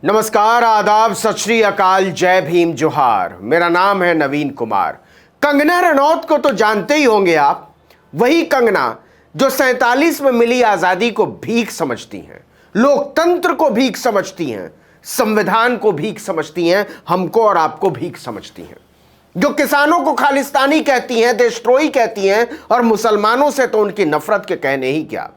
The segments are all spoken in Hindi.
नमस्कार, आदाब, सत श्री अकाल, जय भीम, जोहार। मेरा नाम है नवीन कुमार। कंगना रनौत को तो जानते ही होंगे आप। वही कंगना जो 47 में मिली आजादी को भीख समझती हैं, लोकतंत्र को भीख समझती हैं, संविधान को भीख समझती हैं, हमको और आपको भीख समझती हैं, जो किसानों को खालिस्तानी कहती हैं, देशद्रोही कहती हैं और मुसलमानों से तो उनकी नफरत के कहने ही क्या।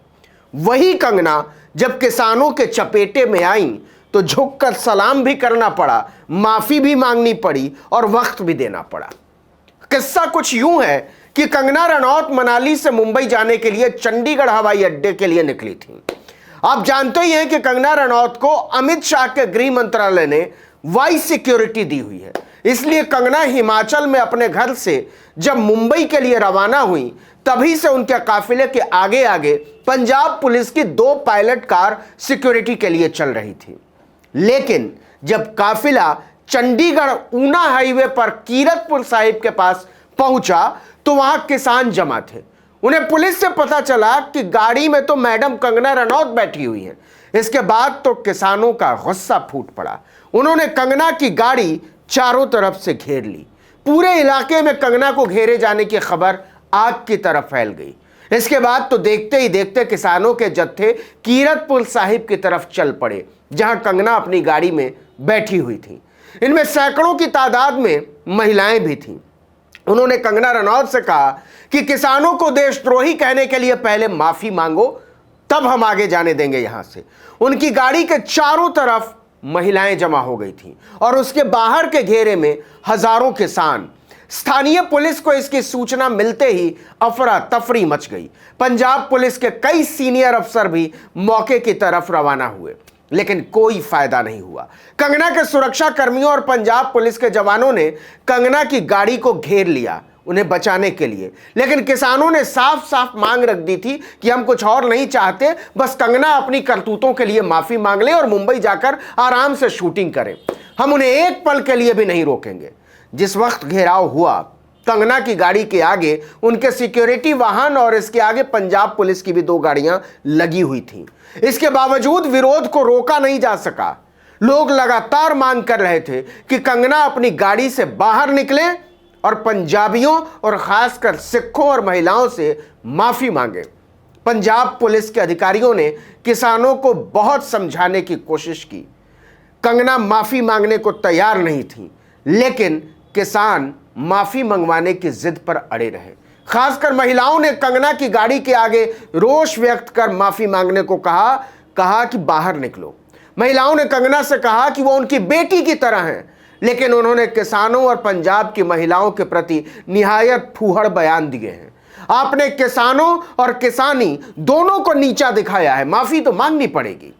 वही कंगना जब किसानों के चपेटे में आई तो झुककर सलाम भी करना पड़ा, माफी भी मांगनी पड़ी और वक्त भी देना पड़ा। किस्सा कुछ यूं है कि कंगना रनौत मनाली से मुंबई जाने के लिए चंडीगढ़ हवाई अड्डे के लिए निकली थी। आप जानते ही हैं कि कंगना रनौत को अमित शाह के गृह मंत्रालय ने वाइस सिक्योरिटी दी हुई है। इसलिए कंगना हिमाचल में अपने घर से जब मुंबई के लिए रवाना हुई, तभी से उनके काफिले के आगे आगे पंजाब पुलिस की 2 पायलट कार सिक्योरिटी के लिए चल रही थी। लेकिन जब काफिला चंडीगढ़ ऊना हाईवे पर कीरतपुर साहिब के पास पहुंचा तो वहां किसान जमा थे। उन्हें पुलिस से पता चला कि गाड़ी में तो मैडम कंगना रनौत बैठी हुई है। इसके बाद तो किसानों का गुस्सा फूट पड़ा। उन्होंने कंगना की गाड़ी चारों तरफ से घेर ली। पूरे इलाके में कंगना को घेरे जाने की खबर आग की तरफ फैल गई। इसके बाद तो देखते ही देखते किसानों के जत्थे कीरतपुर साहिब की तरफ चल पड़े, जहां कंगना अपनी गाड़ी में बैठी हुई थी। इनमें सैकड़ों की तादाद में महिलाएं भी थीं। उन्होंने कंगना रनौत से कहा कि किसानों को देशद्रोही कहने के लिए पहले माफी मांगो, तब हम आगे जाने देंगे यहां से। उनकी गाड़ी के चारों तरफ महिलाएं जमा हो गई थीं और उसके बाहर के घेरे में हजारों किसान। स्थानीय पुलिस को इसकी सूचना मिलते ही अफरा तफरी मच गई। पंजाब पुलिस के कई सीनियर अफसर भी मौके की तरफ रवाना हुए, लेकिन कोई फायदा नहीं हुआ। कंगना के सुरक्षा कर्मियों और पंजाब पुलिस के जवानों ने कंगना की गाड़ी को घेर लिया उन्हें बचाने के लिए। लेकिन किसानों ने साफ साफ मांग रख दी थी कि हम कुछ और नहीं चाहते, बस कंगना अपनी करतूतों के लिए माफी मांग ले और मुंबई जाकर आराम से शूटिंग करें। हम उन्हें एक पल के लिए भी नहीं रोकेंगे। जिस वक्त घेराव हुआ, कंगना की गाड़ी के आगे उनके सिक्योरिटी वाहन और इसके आगे पंजाब पुलिस की भी 2 गाड़ियां लगी हुई थीं। इसके बावजूद विरोध को रोका नहीं जा सका। लोग लगातार मांग कर रहे थे कि कंगना अपनी गाड़ी से बाहर निकले और पंजाबियों और खासकर सिखों और महिलाओं से माफी मांगे। पंजाब पुलिस के अधिकारियों ने किसानों को बहुत समझाने की कोशिश की। कंगना माफी मांगने को तैयार नहीं थी, लेकिन किसान माफी मंगवाने की जिद पर अड़े रहे। खासकर महिलाओं ने कंगना की गाड़ी के आगे रोष व्यक्त कर माफी मांगने को कहा कि बाहर निकलो। महिलाओं ने कंगना से कहा कि वो उनकी बेटी की तरह हैं, लेकिन उन्होंने किसानों और पंजाब की महिलाओं के प्रति निहायत फूहड़ बयान दिए हैं। आपने किसानों और किसानी दोनों को नीचा दिखाया है, माफी तो मांगनी पड़ेगी।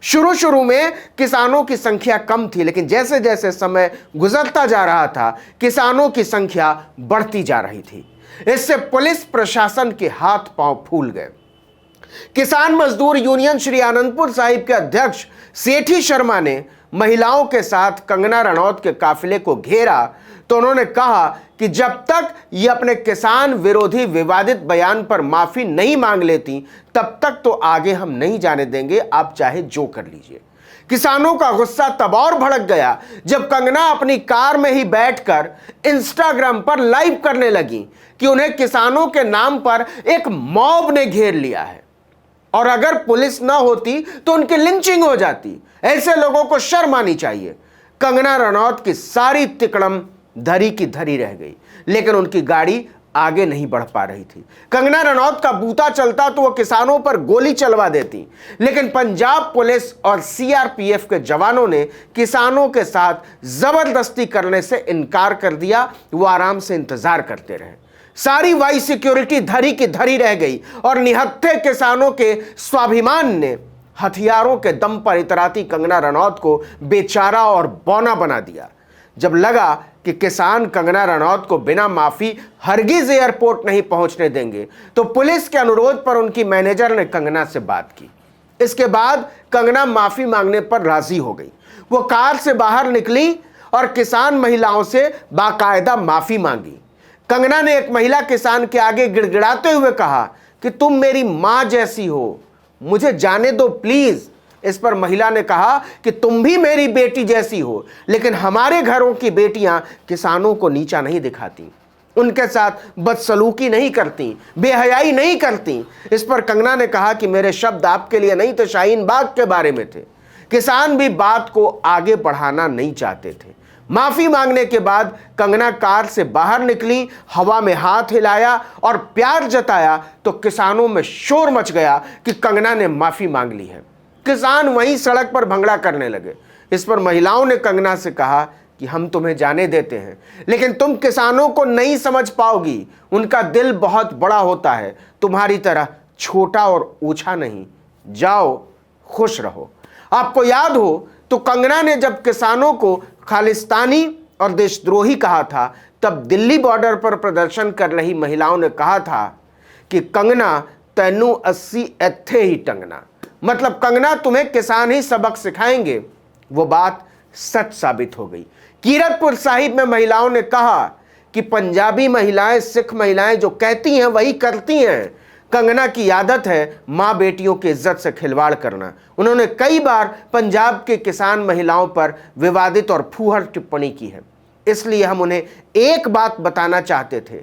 शुरू में किसानों की संख्या कम थी, लेकिन जैसे जैसे समय गुजरता जा रहा था, किसानों की संख्या बढ़ती जा रही थी। इससे पुलिस प्रशासन के हाथ पांव फूल गए। किसान मजदूर यूनियन श्री आनंदपुर साहिब के अध्यक्ष सेठी शर्मा ने महिलाओं के साथ कंगना रनौत के काफिले को घेरा तो उन्होंने कहा कि जब तक ये अपने किसान विरोधी विवादित बयान पर माफी नहीं मांग लेती, तब तक तो आगे हम नहीं जाने देंगे, आप चाहे जो कर लीजिए। किसानों का गुस्सा तब और भड़क गया जब कंगना अपनी कार में ही बैठकर इंस्टाग्राम पर लाइव करने लगी कि उन्हें किसानों के नाम पर एक मॉब ने घेर लिया है और अगर पुलिस ना होती तो उनकी लिंचिंग हो जाती। ऐसे लोगों को शर्म आनी चाहिए। कंगना रनौत की सारी तिकड़म धरी की धरी रह गई, लेकिन उनकी गाड़ी आगे नहीं बढ़ पा रही थी। कंगना रनौत का बूता चलता तो वो किसानों पर गोली चलवा देती, लेकिन पंजाब पुलिस और सीआरपीएफ के जवानों ने किसानों के साथ जबरदस्ती करने से इनकार कर दिया। वो आराम से इंतजार करते रहे। सारी वाई सिक्योरिटी धरी की धरी रह गई और निहत्थे किसानों के स्वाभिमान ने हथियारों के दम पर इतराती कंगना रनौत को बेचारा और बौना बना दिया। जब लगा कि किसान कंगना रनौत को बिना माफी हरगिज एयरपोर्ट नहीं पहुंचने देंगे, तो पुलिस के अनुरोध पर उनकी मैनेजर ने कंगना से बात की। इसके बाद कंगना माफी मांगने पर राजी हो गई। वो कार से बाहर निकली और किसान महिलाओं से बाकायदा माफी मांगी। कंगना ने एक महिला किसान के आगे गिड़गिड़ाते हुए कहा कि तुम मेरी मां जैसी हो, मुझे जाने दो प्लीज, इस पर महिला ने कहा कि तुम भी मेरी बेटी जैसी हो, लेकिन हमारे घरों की बेटियां किसानों को नीचा नहीं दिखाती, उनके साथ बदसलूकी नहीं करती, बेहयाई नहीं करती। इस पर कंगना ने कहा कि मेरे शब्द आपके लिए नहीं थे, शाहीन बाग के बारे में थे। किसान भी बात को आगे बढ़ाना नहीं चाहते थे। माफी मांगने के बाद कंगना कार से बाहर निकली, हवा में हाथ हिलाया और प्यार जताया तो किसानों में शोर मच गया कि कंगना ने माफी मांग ली है। किसान वहीं सड़क पर भंगड़ा करने लगे। इस पर महिलाओं ने कंगना से कहा कि हम तुम्हें जाने देते हैं, लेकिन तुम किसानों को नहीं समझ पाओगी, उनका दिल बहुत बड़ा होता है, तुम्हारी तरह छोटा और ऊंचा नहीं। जाओ, खुश रहो। आपको याद हो तो कंगना ने जब किसानों को खालिस्तानी और देशद्रोही कहा था, तब दिल्ली बॉर्डर पर प्रदर्शन कर रही महिलाओं ने कहा था कि कंगना तैनू 80 एथे ही टंगना, मतलब कंगना तुम्हें किसान ही सबक सिखाएंगे। वो बात सच साबित हो गई। कीरतपुर साहिब में महिलाओं ने कहा कि पंजाबी महिलाएं, सिख महिलाएं जो कहती हैं वही करती हैं। कंगना की आदत है मां बेटियों की इज्जत से खिलवाड़ करना। उन्होंने कई बार पंजाब के किसान महिलाओं पर विवादित और फूहड़ टिप्पणी की है। इसलिए हम उन्हें एक बात बताना चाहते थे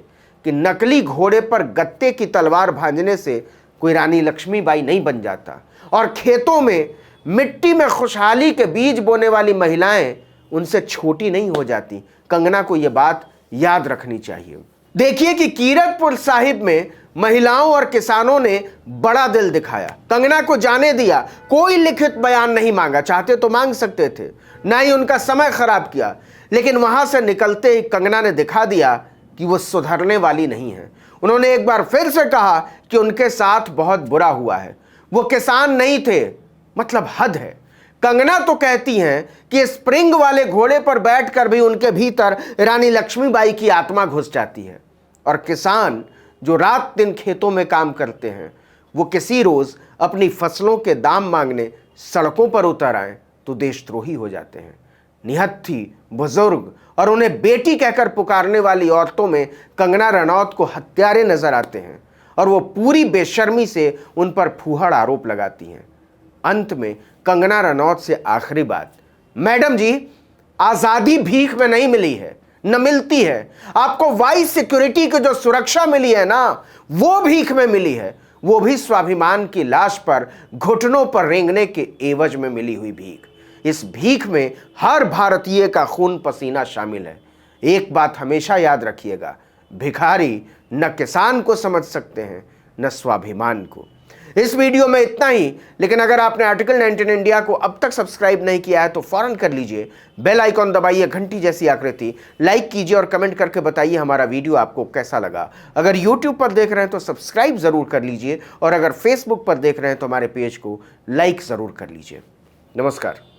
कि नकली घोड़े पर गत्ते की तलवार भांजने से कोई रानी लक्ष्मीबाई नहीं बन जाता, और खेतों में मिट्टी में खुशहाली के बीज बोने वाली महिलाएं उनसे छोटी नहीं हो जाती। कंगना को यह बात याद रखनी चाहिए। देखिए कि कीरतपुर साहिब में महिलाओं और किसानों ने बड़ा दिल दिखाया, कंगना को जाने दिया, कोई लिखित बयान नहीं मांगा, चाहते तो मांग सकते थे, ना ही उनका समय खराब किया, लेकिन वहां से निकलते ही कंगना ने दिखा दिया कि वो सुधरने वाली नहीं है। उन्होंने एक बार फिर से कहा कि उनके साथ बहुत बुरा हुआ है, वो किसान नहीं थे, मतलब हद है। कंगना तो कहती हैं कि स्प्रिंग वाले घोड़े पर बैठकर भी उनके भीतर रानी लक्ष्मीबाई की आत्मा घुस जाती है, और किसान जो रात दिन खेतों में काम करते हैं, वो किसी रोज अपनी फसलों के दाम मांगने सड़कों पर उतर आए तो देशद्रोही हो जाते हैं। निहत्थी, बुजुर्ग और उन्हें बेटी कहकर पुकारने वाली औरतों में कंगना रनौत को हत्यारे नजर आते हैं, और वो पूरी बेशर्मी से उन पर फूहड़ आरोप लगाती हैं। अंत में कंगना रनौत से आखिरी बात, मैडम जी, आजादी भीख में नहीं मिली है, न मिलती है। आपको वाइस सिक्योरिटी की जो सुरक्षा मिली है ना, वो भीख में मिली है, वो भी स्वाभिमान की लाश पर घुटनों पर रेंगने के एवज में मिली हुई भीख। इस भीख में हर भारतीय का खून पसीना शामिल है। एक बात हमेशा याद रखिएगा, भिखारी न किसान को समझ सकते हैं न स्वाभिमान को। इस वीडियो में इतना ही, लेकिन अगर आपने आर्टिकल 19 इंडिया को अब तक सब्सक्राइब नहीं किया है तो फौरन कर लीजिए, बेल आइकॉन दबाइए, घंटी जैसी आकृति, लाइक कीजिए और कमेंट करके बताइए हमारा वीडियो आपको कैसा लगा। अगर यूट्यूब पर देख रहे हैं तो सब्सक्राइब जरूर कर लीजिए, और अगर फेसबुक पर देख रहे हैं तो हमारे पेज को लाइक जरूर कर लीजिए। नमस्कार।